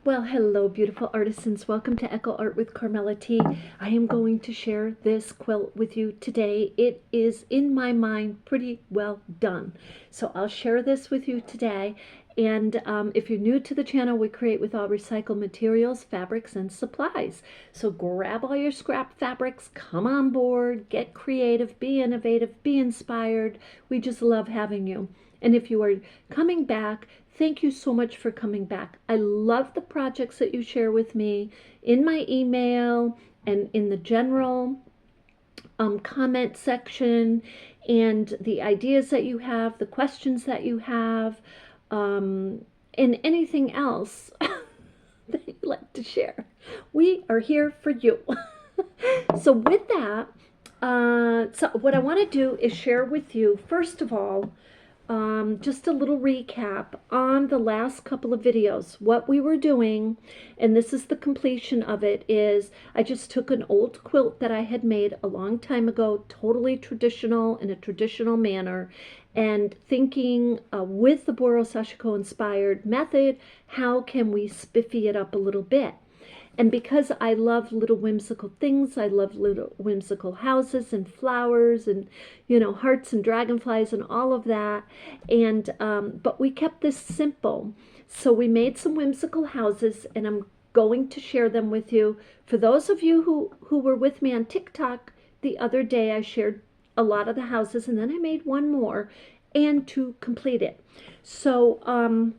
Well, hello, beautiful artisans. Welcome to Echo Art with Carmella-T. I am going to share this quilt with you today. It is, in my mind, pretty well done. So I'll share this with you today. And if you're new to the channel, we create with all recycled materials, fabrics, and supplies. So grab all your scrap fabrics, come on board, get creative, be innovative, be inspired. We just love having you. And if you are coming back, thank you so much for coming back. I love the projects that you share with me in my email and in the general comment section, and the ideas that you have, the questions that you have, and anything else that you like to share. We are here for you. So with that, so what I want to do is share with you, first of all, just a little recap on the last couple of videos. What we were doing, and this is the completion of it, is I just took an old quilt that I had made a long time ago, totally traditional, in a traditional manner, and thinking with the Boro Sashiko inspired method, how can we spiffy it up a little bit? And because I love little whimsical things, I love little whimsical houses and flowers and, you know, hearts and dragonflies and all of that. And, but we kept this simple. So we made some whimsical houses, and I'm going to share them with you. For those of you who were with me on TikTok the other day, I shared a lot of the houses, and then I made one more and to complete it. So,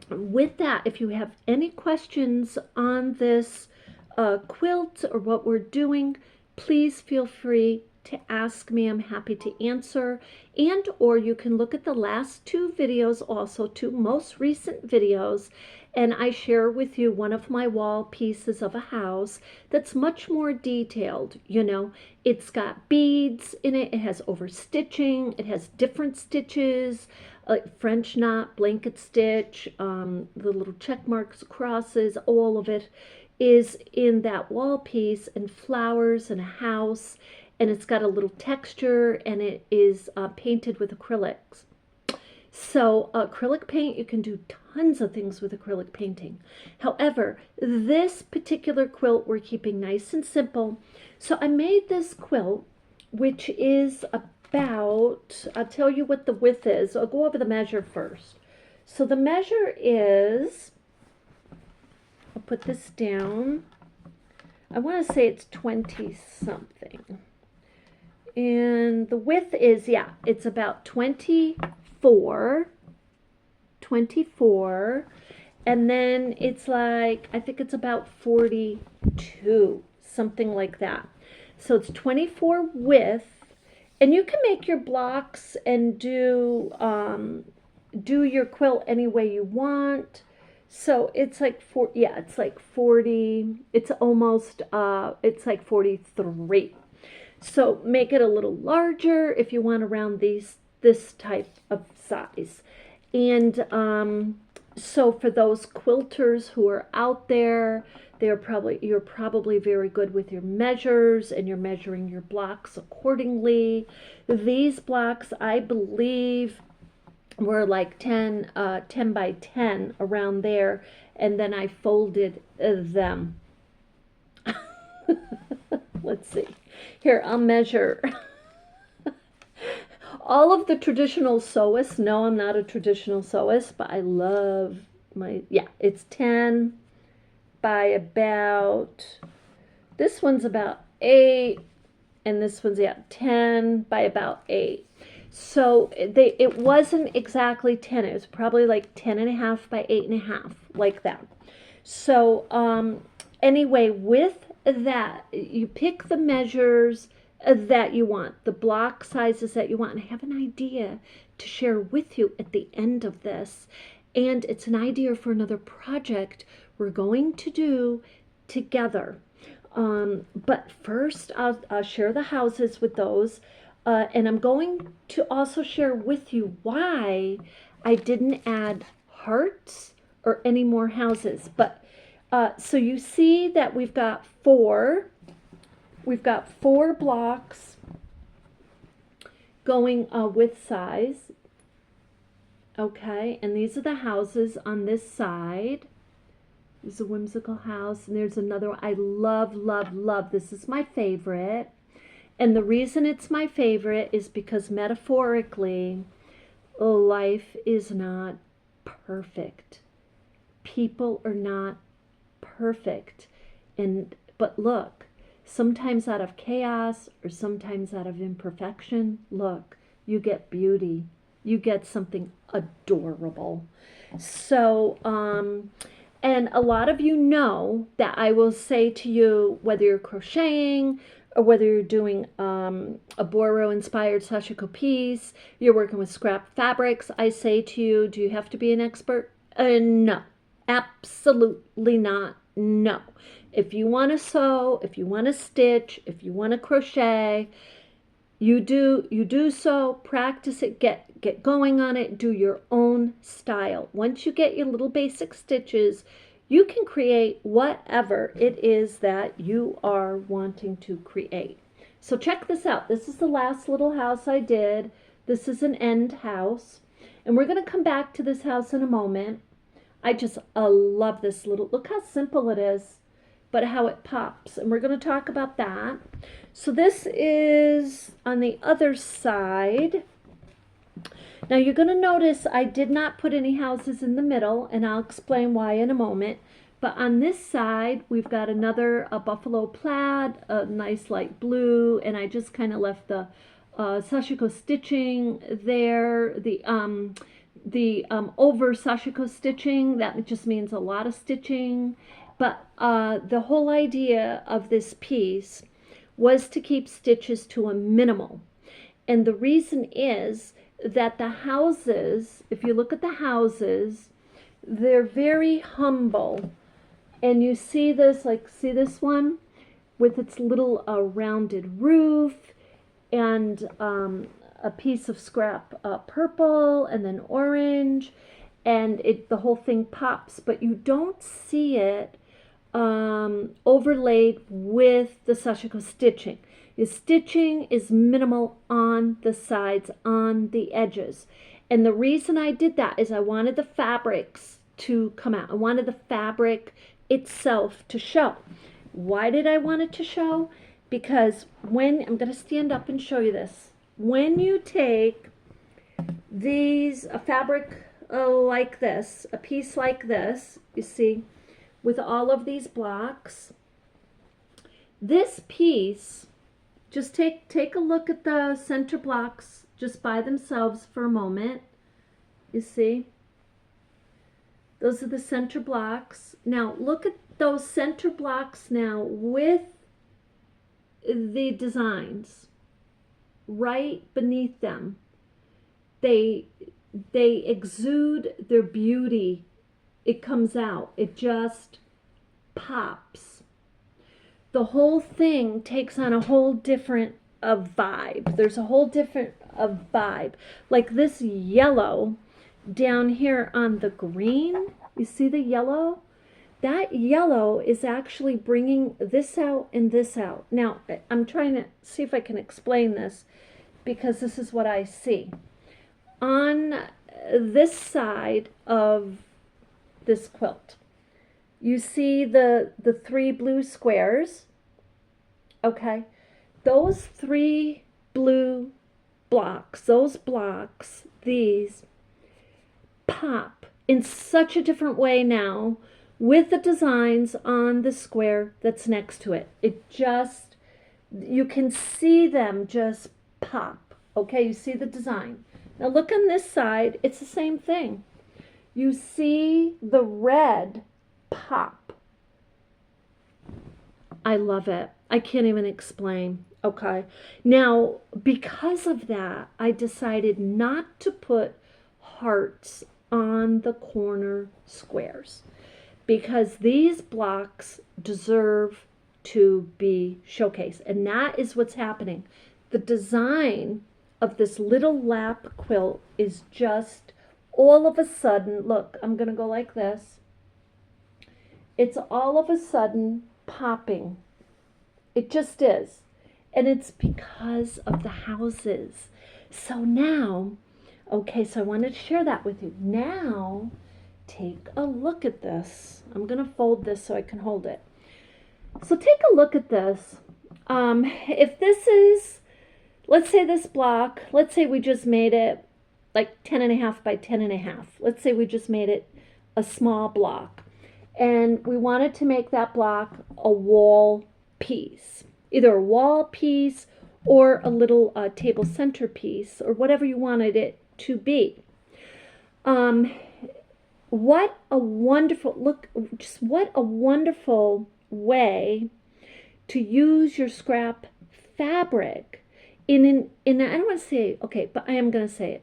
with that, if you have any questions on this quilt or what we're doing, please feel free to ask me. I'm happy to answer. And or you can look at the last two videos, also two most recent videos, and I share with you one of my wall pieces of a house that's much more detailed. You know, it's got beads in it, it has overstitching, it has different stitches, like French knot, blanket stitch, the little check marks, crosses, all of it is in that wall piece, and flowers and a house, and it's got a little texture, and it is painted with acrylics. So acrylic paint, you can do tons of things with acrylic painting. However, this particular quilt we're keeping nice and simple. So I made this quilt, which is about, I'll tell you what the width is. I'll go over the measure first. So the measure is, I'll put this down. I want to say it's 20 something. And the width is, yeah, it's about 24. And then it's like, I think it's about 42, something like that. So it's 24 width. And you can make your blocks and do your quilt any way you want. So it's like it's like 40. It's almost it's like 43. So make it a little larger if you want around this type of size. And so for those quilters who are out there, you're probably very good with your measures, and you're measuring your blocks accordingly. These blocks, I believe, were like 10 by 10 around there, and then I folded them. Let's see. Here, I'll measure. All of the traditional sewists know I'm not a traditional sewist, but I love it's 10 by about, this one's about 8, and this one's 10 by about 8. So it wasn't exactly 10, it was probably like 10.5 by 8.5, like that. So anyway, with that, you pick the measures that you want, the block sizes that you want, and I have an idea to share with you at the end of this. And it's an idea for another project we're going to do together. But first, I'll share the houses with those. And I'm going to also share with you why I didn't add hearts or any more houses. But so you see that we've got four blocks going with size. Okay, and these are the houses on this side. There's a whimsical house, and there's another one. I love, love, love. This is my favorite. And the reason it's my favorite is because metaphorically, life is not perfect. People are not perfect. But look, sometimes out of chaos or sometimes out of imperfection, look, you get beauty. You get something adorable. So, and a lot of you know that I will say to you, whether you're crocheting or whether you're doing a Boro inspired sashiko piece, you're working with scrap fabrics, I say to you, do you have to be an expert? No, absolutely not. No. If you want to sew, if you want to stitch, if you want to crochet, you do so, practice it, get going on it, do your own style. Once you get your little basic stitches, you can create whatever it is that you are wanting to create. So check this out. This is the last little house I did. This is an end house. And we're going to come back to this house in a moment. I just love this little, look how simple it is, but how it pops. And we're going to talk about that. So this is on the other side. Now you're going to notice I did not put any houses in the middle, and I'll explain why in a moment. But on this side, we've got another buffalo plaid, a nice light blue, and I just kind of left the sashiko stitching there, the over sashiko stitching. That just means a lot of stitching. But the whole idea of this piece was to keep stitches to a minimal. And the reason is that the houses, if you look at the houses, they're very humble. And you see this, like, see this one with its little rounded roof and a piece of scrap purple and then orange, and the whole thing pops, but you don't see it overlaid with the sashiko stitching. The stitching is minimal on the sides, on the edges. And the reason I did that is I wanted the fabrics to come out. I wanted the fabric itself to show. Why did I want it to show? Because when, I'm going to stand up and show you this. When you take these, a fabric like this, a piece like this, you see, with all of these blocks, this piece, just take a look at the center blocks just by themselves for a moment. You see, those are the center blocks. Now look at those center blocks now with the designs right beneath them. They exude their beauty. It comes out. It just pops. The whole thing takes on a whole different vibe. There's a whole different vibe. Like this yellow down here on the green. You see the yellow? That yellow is actually bringing this out and this out. Now, I'm trying to see if I can explain this because this is what I see. On this side of this quilt, you see the three blue squares. Okay, those three blue blocks, those blocks, these pop in such a different way now with the designs on the square that's next to it. It just, you can see them just pop. Okay, you see the design. Now look on this side, it's the same thing. You see the red pop. I love it. I can't even explain. Okay. Now, because of that, I decided not to put hearts on the corner squares because these blocks deserve to be showcased. And that is what's happening. The design of this little lap quilt is just all of a sudden, look, I'm going to go like this. It's all of a sudden popping. It just is. And it's because of the houses. So now, okay, so I wanted to share that with you. Now, take a look at this. I'm going to fold this so I can hold it. So take a look at this. If this is, let's say this block, let's say we just made it like 10.5 by 10.5. Let's say we just made it a small block. And we wanted to make that block a wall piece. Either a wall piece or a little table centerpiece or whatever you wanted it to be. What a wonderful, look, just what a wonderful way to use your scrap fabric in I don't want to say, okay, but I am going to say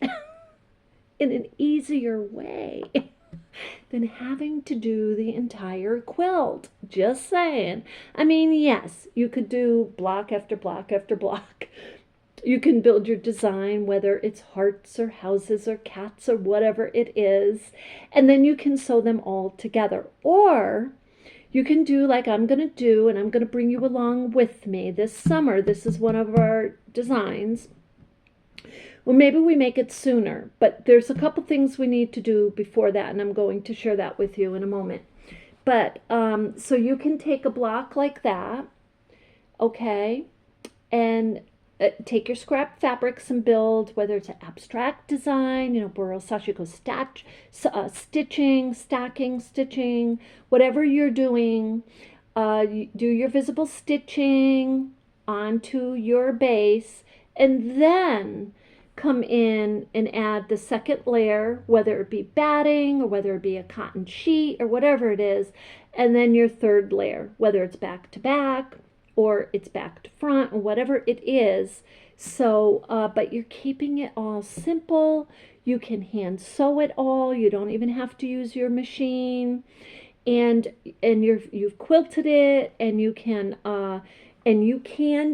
it, in an easier way than having to do the entire quilt. Just saying. I mean, yes, you could do block after block after block. You can build your design, whether it's hearts or houses or cats or whatever it is, and then you can sew them all together. Or you can do like I'm going to do, and I'm going to bring you along with me this summer. This is one of our designs. Well, maybe we make it sooner, but there's a couple things we need to do before that, and I'm going to share that with you in a moment. But so you can take a block like that, okay, and take your scrap fabrics and build, whether it's an abstract design, Boro Sashiko stitching, stacking, stitching, whatever you're doing, you do your visible stitching onto your base, and then come in and add the second layer, whether it be batting or whether it be a cotton sheet or whatever it is, and then your third layer, whether it's back to back or it's back to front or whatever it is. So, but you're keeping it all simple. You can hand sew it all. You don't even have to use your machine, and you've quilted it, and you can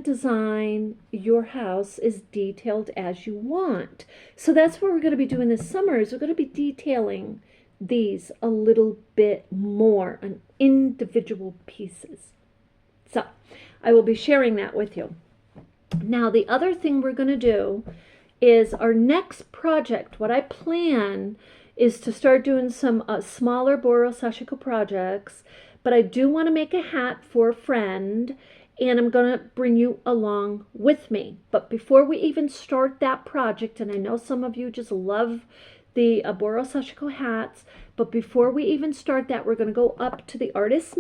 design your house as detailed as you want. So that's what we're going to be doing this summer, is we're going to be detailing these a little bit more on individual pieces. So I will be sharing that with you. Now, the other thing we're going to do is our next project. What I plan is to start doing some smaller Boro Sashiko projects, but I do want to make a hat for a friend, and I'm going to bring you along with me. But before we even start that project, and I know some of you just love the Boro Sashiko hats, but before we even start that, we're going to go up to the Artists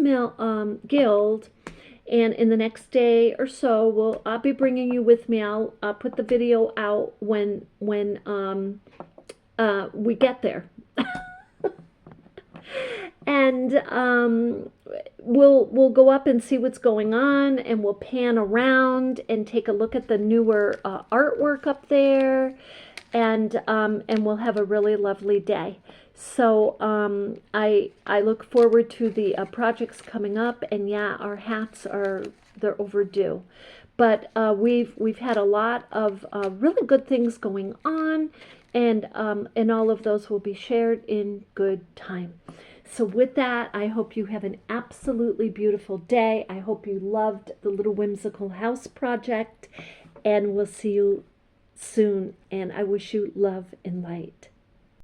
Guild, and in the next day or so, I'll be bringing you with me. I'll put the video out when we get there. And we'll go up and see what's going on, and we'll pan around and take a look at the newer artwork up there, and we'll have a really lovely day. So I look forward to the projects coming up, and yeah, our hats they're overdue. But we've had a lot of really good things going on, and all of those will be shared in good time. So with that, I hope you have an absolutely beautiful day. I hope you loved the little whimsical house project, and we'll see you soon. And I wish you love and light.